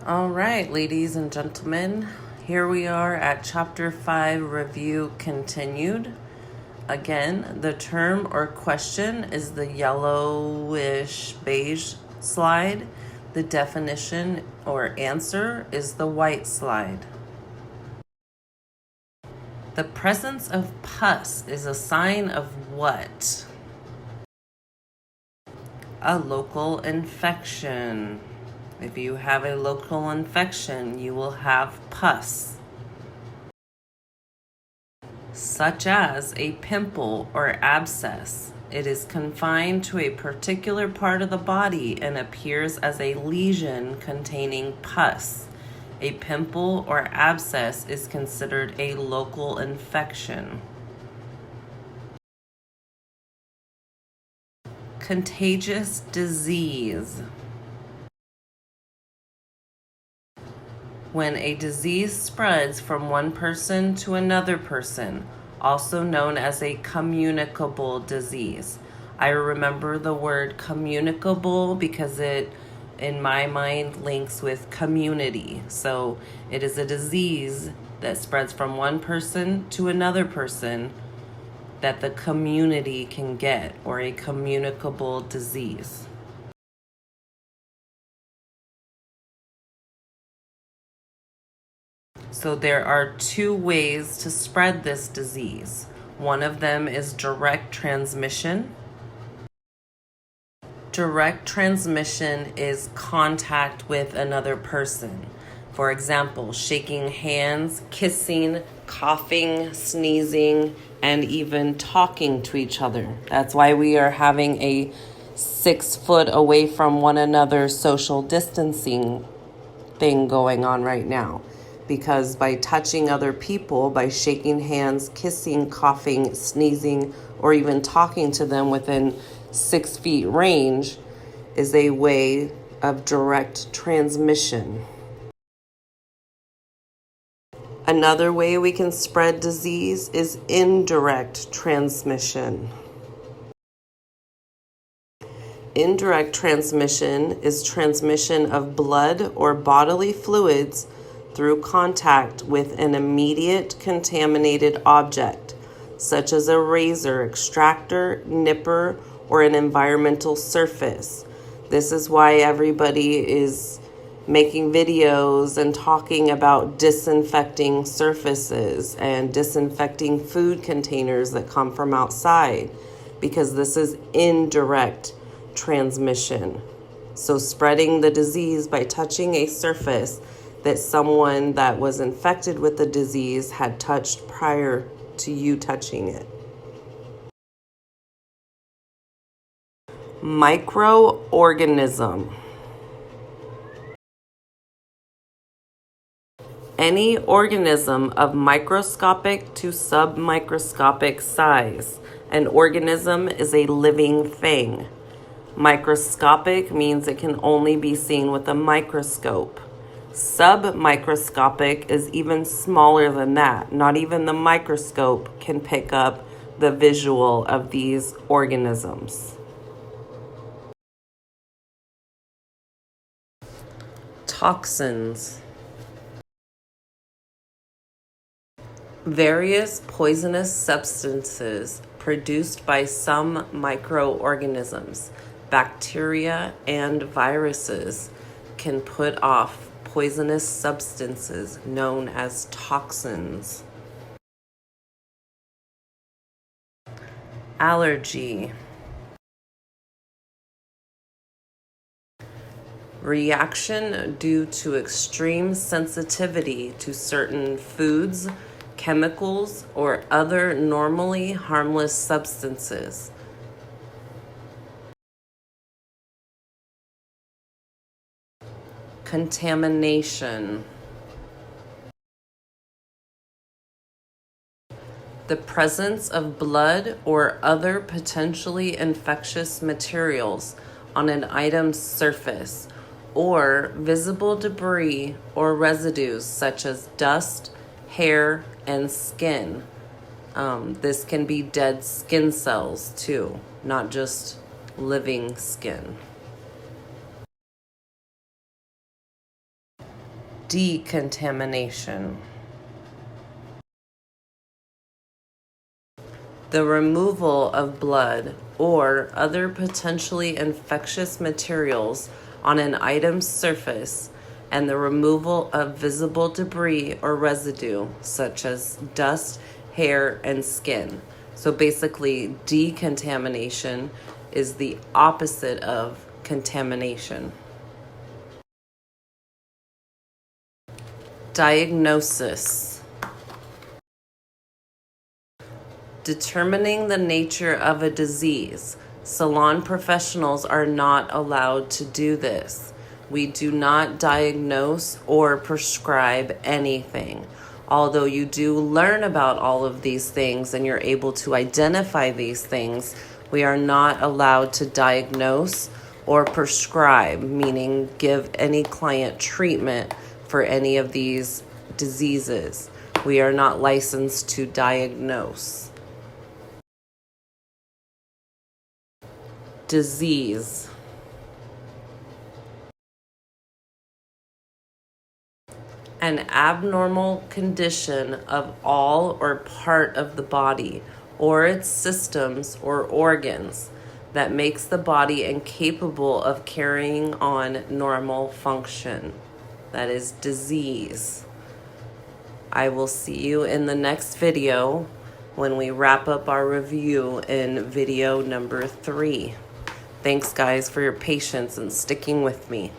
All right, ladies and gentlemen, here we are at Chapter 5, Review Continued. Again, the term or question is the yellowish beige slide. The definition or answer is the white slide. The presence of pus is a sign of what? A local infection. If you have a local infection, you will have pus, such as a pimple or abscess. It is confined to a particular part of the body and appears as a lesion containing pus. A pimple or abscess is considered a local infection. Contagious disease. When a disease spreads from one person to another person, also known as a communicable disease. I remember the word communicable because it, in my mind, links with community. So it is a disease that spreads from one person to another person that the community can get, or a communicable disease. So there are two ways to spread this disease. One of them is direct transmission. Direct transmission is contact with another person. For example, shaking hands, kissing, coughing, sneezing, and even talking to each other. That's why we are having a 6 foot away from one another social distancing thing going on right now. Because by touching other people, by shaking hands, kissing, coughing, sneezing, or even talking to them within 6 feet range is a way of direct transmission. Another way we can spread disease is indirect transmission. Indirect transmission is transmission of blood or bodily fluids through contact with an immediate contaminated object, such as a razor, extractor, nipper, or an environmental surface. This is why everybody is making videos and talking about disinfecting surfaces and disinfecting food containers that come from outside, because this is indirect transmission. So spreading the disease by touching a surface that someone that was infected with the disease had touched prior to you touching it. Microorganism. Any organism of microscopic to submicroscopic size. An organism is a living thing. Microscopic means it can only be seen with a microscope. Submicroscopic is even smaller than that. Not even the microscope can pick up the visual of these organisms. Toxins. Various poisonous substances produced by some microorganisms, bacteria, and viruses can put off poisonous substances known as toxins. Allergy. Reaction due to extreme sensitivity to certain foods, chemicals, or other normally harmless substances. Contamination. The presence of blood or other potentially infectious materials on an item's surface, or visible debris or residues such as dust, hair, and skin. This can be dead skin cells too, not just living skin. decontamination. The removal of blood or other potentially infectious materials on an item's surface and the removal of visible debris or residue, such as dust, hair, and skin. So basically, decontamination is the opposite of contamination. Diagnosis. Determining the nature of a disease. Salon professionals are not allowed to do this. We do not diagnose or prescribe anything. Although you do learn about all of these things and you're able to identify these things, we are not allowed to diagnose or prescribe, meaning give any client treatment for any of these diseases. We are not licensed to diagnose. Disease. An abnormal condition of all or part of the body or its systems or organs that makes the body incapable of carrying on normal function. That is disease. I will see you in the next video when we wrap up our review in video number 3. Thanks, guys, for your patience and sticking with me.